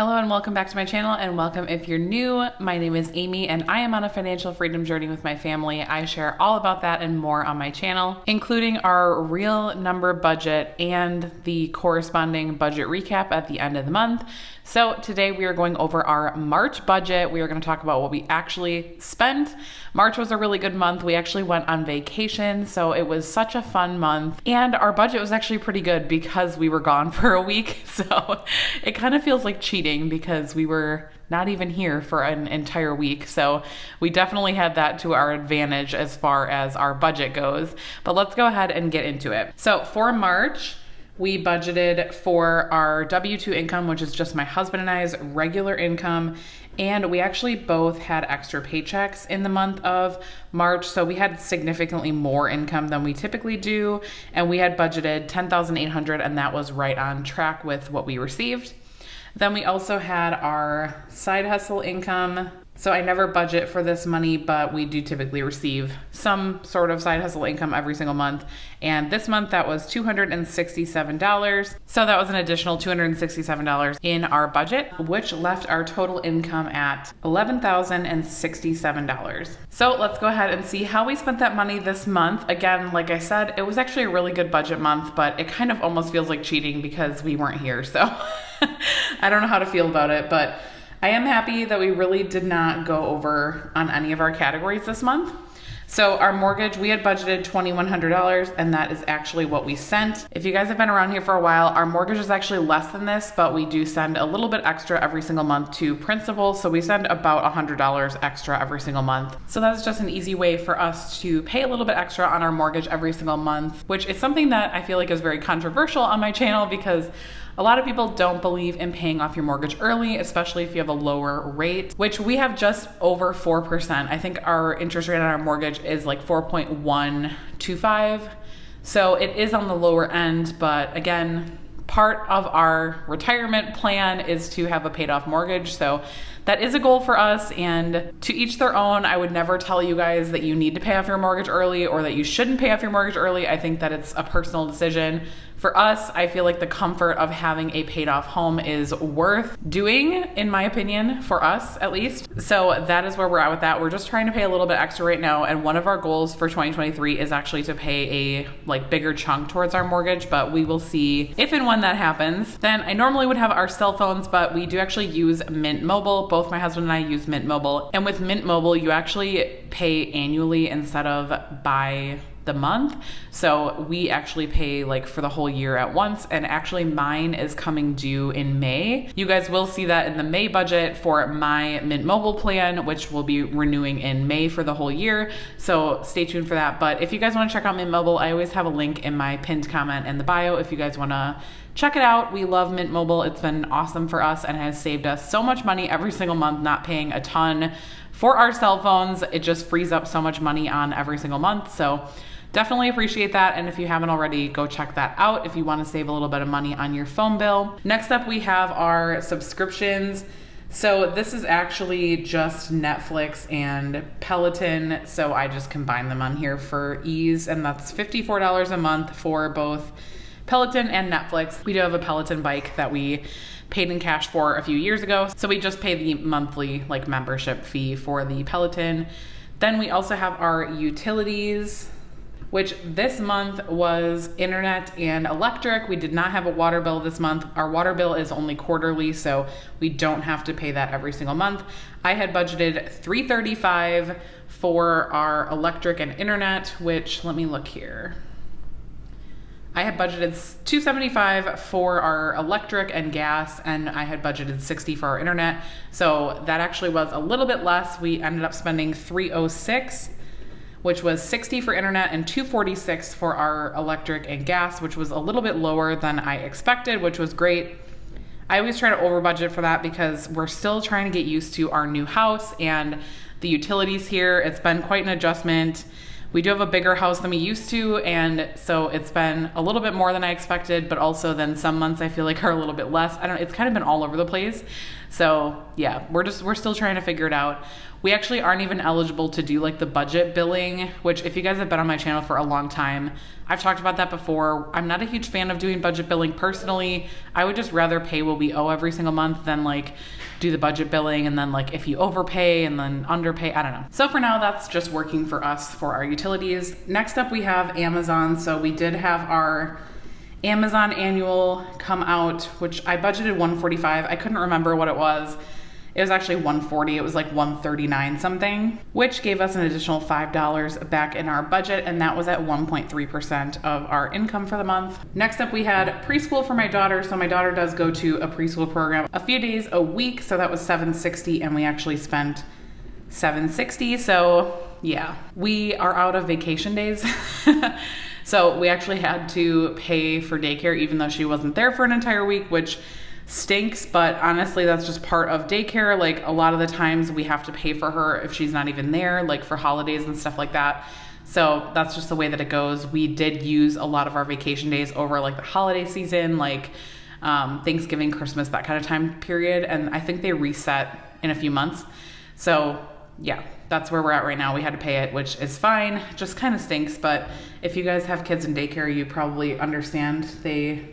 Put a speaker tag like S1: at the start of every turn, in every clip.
S1: Hello and welcome back to my channel, and welcome if you're new. My name is Amy and I am on a financial freedom journey with my family. I share all about that and more on my channel, including our real number budget and the corresponding budget recap at the end of the month. So today we are going over our March budget. We are going to talk about what we actually spent. March was a really good month. We actually went on vacation, so it was such a fun month. And our budget was actually pretty good because we were gone for a week. So it kind of feels like cheating because we were not even here for an entire week. So we definitely had that to our advantage as far as our budget goes. But let's go ahead and get into it. So for March, we budgeted for our W-2 income, which is just my husband and I's regular income. And we actually both had extra paychecks in the month of March. So we had significantly more income than we typically do. And we had budgeted $10,800, and that was right on track with what we received. Then we also had our side hustle income. So I never budget for this money, but we do typically receive some sort of side hustle income every single month. And this month that was $267. So that was an additional $267 in our budget, which left our total income at $11,067. So let's go ahead and see how we spent that money this month. Again, like I said, it was actually a really good budget month, but it kind of almost feels like cheating because we weren't here. So I don't know how to feel about it, but I am happy that we really did not go over on any of our categories this month. So our mortgage, we had budgeted $2,100, and that is actually what we sent. If you guys have been around here for a while, our mortgage is actually less than this, but we do send a little bit extra every single month to principal. So we send about $100 extra every single month. So that's just an easy way for us to pay a little bit extra on our mortgage every single month, which is something that I feel like is very controversial on my channel because a lot of people don't believe in paying off your mortgage early, especially if you have a lower rate, which we have just over 4%. I think our interest rate on our mortgage is like 4.125. So it is on the lower end, but again, part of our retirement plan is to have a paid off mortgage. So that is a goal for us, and to each their own. I would never tell you guys that you need to pay off your mortgage early or that you shouldn't pay off your mortgage early. I think that it's a personal decision. For us, I feel like the comfort of having a paid off home is worth doing, in my opinion, for us at least. So that is where we're at with that. We're just trying to pay a little bit extra right now. And one of our goals for 2023 is actually to pay a bigger chunk towards our mortgage, but we will see if and when that happens. Then I normally would have our cell phones, but we do actually use Mint Mobile. Both my husband and I use Mint Mobile. And with Mint Mobile, you actually pay annually instead of by the month. So we actually pay for the whole year at once, and actually mine is coming due in May. You guys will see that in the May budget for my Mint Mobile plan, which will be renewing in May for the whole year. So stay tuned for that. But if you guys want to check out Mint Mobile, I always have a link in my pinned comment in the bio if you guys want to check it out. We love Mint Mobile. It's been awesome for us and has saved us so much money every single month, not paying a ton for our cell phones. It just frees up so much money on every single month. So definitely appreciate that. And if you haven't already, go check that out if you want to save a little bit of money on your phone bill. Next up, we have our subscriptions. So this is actually just Netflix and Peloton. So I just combine them on here for ease. And that's $54 a month for both Peloton and Netflix. We do have a Peloton bike that we paid in cash for a few years ago. So we just pay the monthly membership fee for the Peloton. Then we also have our utilities, which this month was internet and electric. We did not have a water bill this month. Our water bill is only quarterly, so we don't have to pay that every single month. I had budgeted $335 for our electric and internet, which, let me look here. I had budgeted $275 for our electric and gas, and I had budgeted $60 for our internet. So that actually was a little bit less. We ended up spending $306, which was $60 for internet and $246 for our electric and gas, which was a little bit lower than I expected, which was great. I always try to over budget for that because we're still trying to get used to our new house and the utilities here. It's been quite an adjustment. We do have a bigger house than we used to, and so it's been a little bit more than I expected, but also then some months I feel like are a little bit less. It's kind of been all over the place. So yeah, we're still trying to figure it out. we actually aren't even eligible to do like the budget billing, which if you guys have been on my channel for a long time, I've talked about that before. I'm not a huge fan of doing budget billing personally. I would just rather pay what we owe every single month than like do the budget billing and then like if you overpay and then underpay, I don't know. So for now, that's just working for us for our utilities. Next up, we have Amazon. So we did have our Amazon annual come out, which I budgeted $145. I couldn't remember what it was. It was actually $140. It was like $139 something, which gave us an additional $5 back in our budget, and that was at 1.3% of our income for the month. Next up, we had preschool for my daughter. So my daughter does go to a preschool program a few days a week, so that was $760, and we actually spent $760. So yeah, we are out of vacation days. So we actually had to pay for daycare even though she wasn't there for an entire week, which stinks, but honestly, that's just part of daycare. Like a lot of the times we have to pay for her if she's not even there, like for holidays and stuff like that. So that's just the way that it goes. We did use a lot of our vacation days over like the holiday season, like Thanksgiving, Christmas, that kind of time period. And I think they reset in a few months. So yeah, that's where we're at right now. We had to pay it, which is fine. Just kind of stinks. But if you guys have kids in daycare, you probably understand they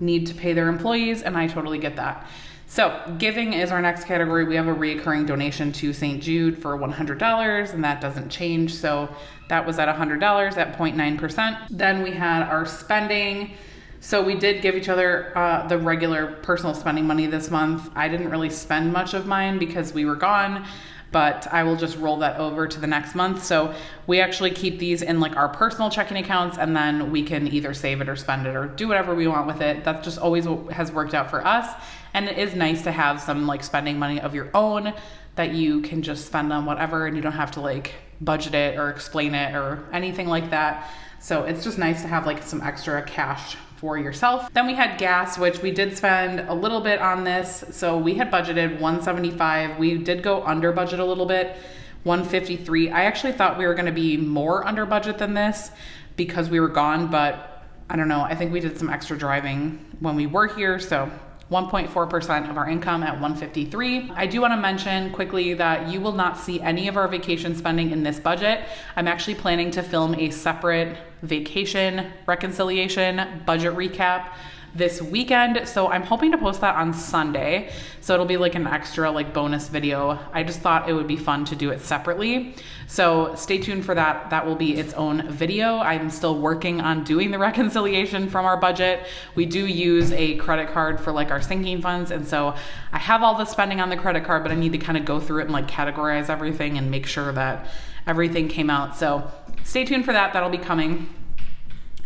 S1: need to pay their employees, and I totally get that. So giving is our next category. We have a recurring donation to St. Jude for $100, and that doesn't change. So that was at $100 at 0.9%. Then we had our spending. So we did give each other the regular personal spending money this month. I didn't really spend much of mine because we were gone, but I will just roll that over to the next month. So we actually keep these in like our personal checking accounts, and then we can either save it or spend it or do whatever we want with it. That's just always what has worked out for us. And it is nice to have some like spending money of your own that you can just spend on whatever, and you don't have to like budget it or explain it or anything like that. So it's just nice to have like some extra cash for yourself. Then we had gas, which we did spend a little bit on this. So we had budgeted $175. We did go under budget a little bit, $153. I actually thought we were going to be more under budget than this because we were gone, but I don't know. I think we did some extra driving when we were here. So 1.4% of our income at $153. I do want to mention quickly that you will not see any of our vacation spending in this budget. I'm actually planning to film a separate vacation reconciliation budget recap this weekend. So I'm hoping to post that on Sunday. So it'll be like an extra like bonus video. I just thought it would be fun to do it separately. So stay tuned for that. That will be its own video. I'm still working on doing the reconciliation from our budget. We do use a credit card for like our sinking funds. And so I have all the spending on the credit card, but I need to kind of go through it and like categorize everything and make sure that everything came out. So stay tuned for that. That'll be coming.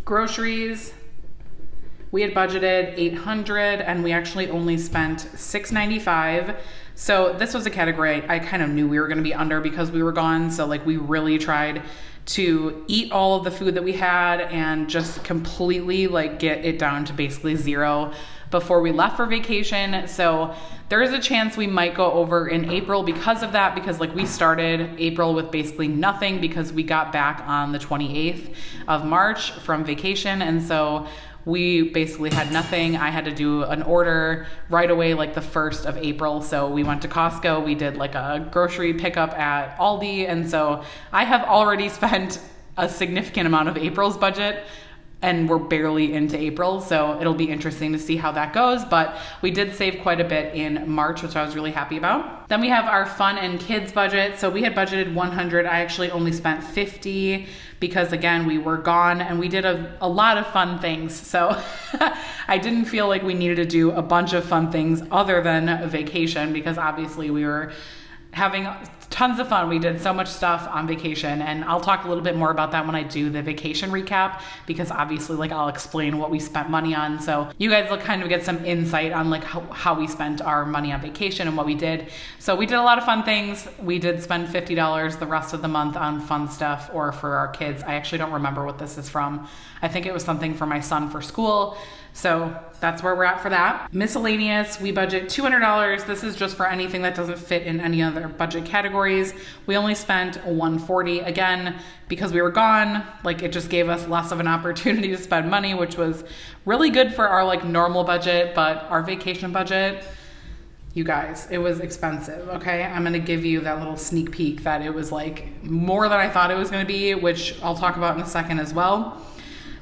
S1: Groceries. We had budgeted $800 and we actually only spent $695. So this was a category I kind of knew we were going to be under because we were gone. So like we really tried to eat all of the food that we had and just completely like get it down to basically zero before we left for vacation. So there is a chance we might go over in April because of that, because like we started April with basically nothing because we got back on the 28th of March from vacation. And so we basically had nothing. I had to do an order right away, like the 1st of April. So we went to Costco. We did like a grocery pickup at Aldi. And so I have already spent a significant amount of April's budget, and we're barely into April. So it'll be interesting to see how that goes. But we did save quite a bit in March, which I was really happy about. Then we have our fun and kids budget. So we had budgeted $100. I actually only spent $50 because again, we were gone and we did a lot of fun things. So I didn't feel like we needed to do a bunch of fun things other than a vacation, because obviously we were having tons of fun. We did so much stuff on vacation, and I'll talk a little bit more about that when I do the vacation recap, because obviously like I'll explain what we spent money on. So you guys will kind of get some insight on like how we spent our money on vacation and what we did. So we did a lot of fun things. We did spend $50 the rest of the month on fun stuff or for our kids. I actually don't remember what this is from. I think it was something for my son for school. So that's where we're at for that. Miscellaneous, we budget $200. This is just for anything that doesn't fit in any other budget categories. We only spent $140, again, because we were gone. Like it just gave us less of an opportunity to spend money, which was really good for our like normal budget, but our vacation budget, You guys, it was expensive, okay? I'm gonna give you that little sneak peek that it was like more than I thought it was gonna be, which I'll talk about in a second as well.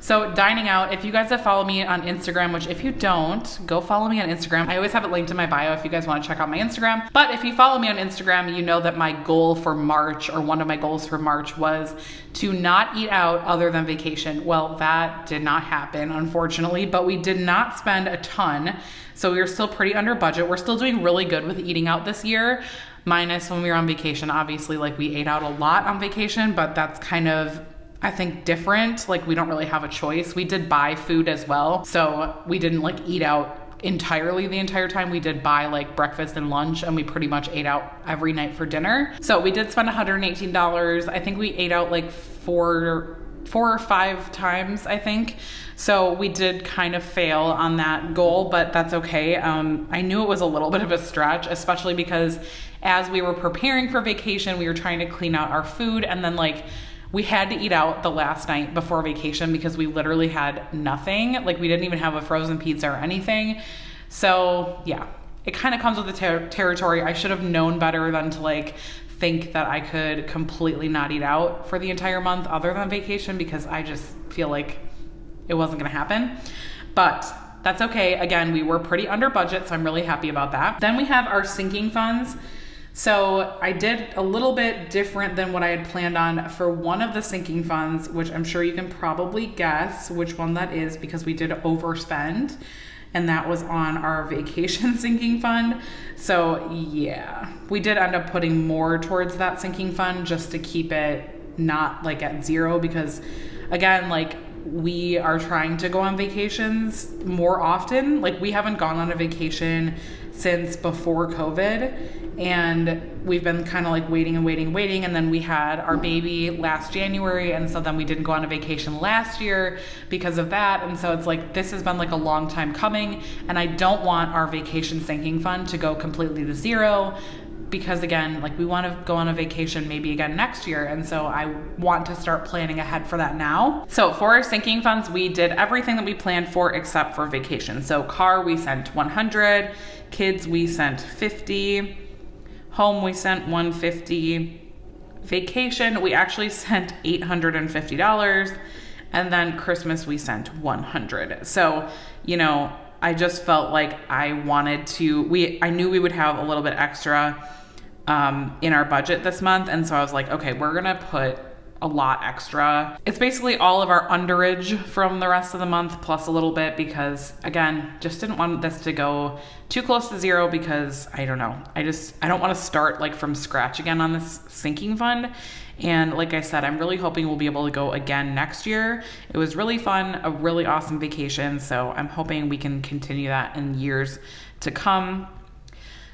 S1: So dining out, if you guys have followed me on Instagram, which if you don't, go follow me on Instagram. I always have it linked in my bio if you guys wanna check out my Instagram. But if you follow me on Instagram, you know that my goal for March, or one of my goals for March, was to not eat out other than vacation. Well, that did not happen, unfortunately, but we did not spend a ton. So we were still pretty under budget. We're still doing really good with eating out this year, minus when we were on vacation. Obviously, like we ate out a lot on vacation, but that's kind of, I think, different. Like we don't really have a choice. We did buy food as well. So we didn't like eat out entirely the entire time. We did buy like breakfast and lunch, and we pretty much ate out every night for dinner. So we did spend $118. I think we ate out like four or five times, I think. So we did kind of fail on that goal, but that's okay. I knew it was a little bit of a stretch, especially because as we were preparing for vacation, we were trying to clean out our food, and then like we had to eat out the last night before vacation because we literally had nothing. Like we didn't even have a frozen pizza or anything. So yeah, it kind of comes with the territory. I should have known better than to like think that I could completely not eat out for the entire month other than vacation, because I just feel like it wasn't gonna happen. But that's okay. Again, we were pretty under budget, so I'm really happy about that. Then we have our sinking funds. So I did a little bit different than what I had planned on for one of the sinking funds, which I'm sure you can probably guess which one that is because we did overspend, and that was on our vacation sinking fund. So yeah, we did end up putting more towards that sinking fund just to keep it not like at zero, because again, like we are trying to go on vacations more often. Like we haven't gone on a vacation since before COVID, and we've been kind of like waiting, and then we had our baby last January, and so then we didn't go on a vacation last year because of that. And so it's like this has been like a long time coming, and I don't want our vacation sinking fund to go completely to zero, because again, like we want to go on a vacation maybe again next year, and so I want to start planning ahead for that now. So for our sinking funds, we did everything that we planned for except for vacation. So car, we sent 100, kids, we sent 50, home, we sent 150, vacation, we actually sent $850, and then Christmas, we sent 100. So, you know, I just felt like I wanted to, I knew we would have a little bit extra in our budget this month. And so I was like, okay, we're going to put a lot extra. It's basically all of our underage from the rest of the month plus a little bit, because again, just didn't want this to go too close to zero, because I don't know. I don't want to start like from scratch again on this sinking fund. And like I said, I'm really hoping we'll be able to go again next year. It was really fun, a really awesome vacation. So I'm hoping we can continue that in years to come.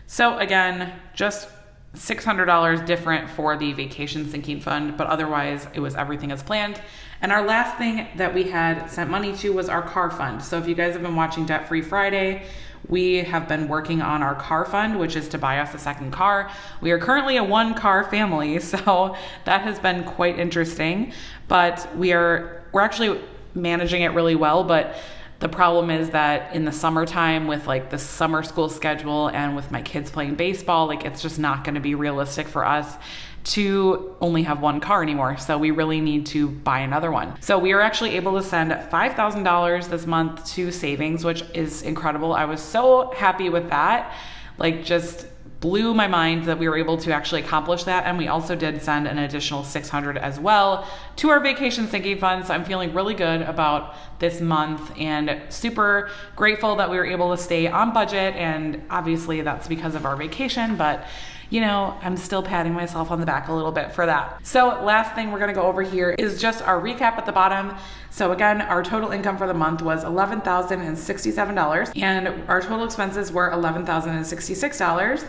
S1: So again, just $600 different for the vacation sinking fund, but otherwise it was everything as planned. And our last thing that we had sent money to was our car fund. So if you guys have been watching Debt Free Friday, we have been working on our car fund, which is to buy us a second car. We are currently a one-car family, so that has been quite interesting, but we're actually managing it really well. But the problem is that in the summertime, with like the summer school schedule and with my kids playing baseball, like it's just not going to be realistic for us to only have one car anymore. So we really need to buy another one. So we are actually able to send $5,000 this month to savings, which is incredible. I was so happy with that. Like just blew my mind that we were able to actually accomplish that. And we also did send an additional $600 as well to our vacation sinking fund. So I'm feeling really good about this month and super grateful that we were able to stay on budget. And obviously that's because of our vacation, but you know, I'm still patting myself on the back a little bit for that. So last thing we're gonna go over here is just our recap at the bottom. So again, our total income for the month was $11,067, and our total expenses were $11,066,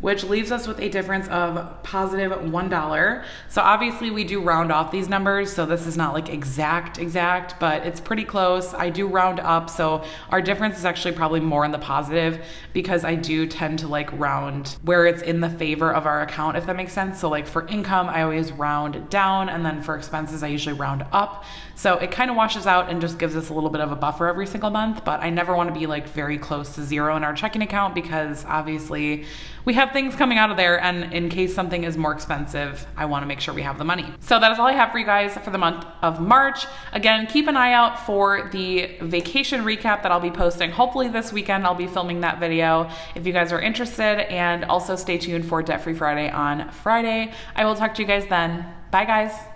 S1: which leaves us with a difference of positive $1. So obviously we do round off these numbers, so this is not like exact, but it's pretty close. I do round up, so our difference is actually probably more in the positive because I do tend to like round where it's in the favor of our account, if that makes sense. So like for income, I always round down, and then for expenses, I usually round up. So it kind of washes out and just gives us a little bit of a buffer every single month, but I never want to be like very close to zero in our checking account because obviously we have things coming out of there, and in case something is more expensive, I want to make sure we have the money. So that is all I have for you guys for the month of March. Again, keep an eye out for the vacation recap that I'll be posting. Hopefully this weekend I'll be filming that video if you guys are interested, and also stay tuned for Debt Free Friday on Friday. I will talk to you guys then. Bye guys.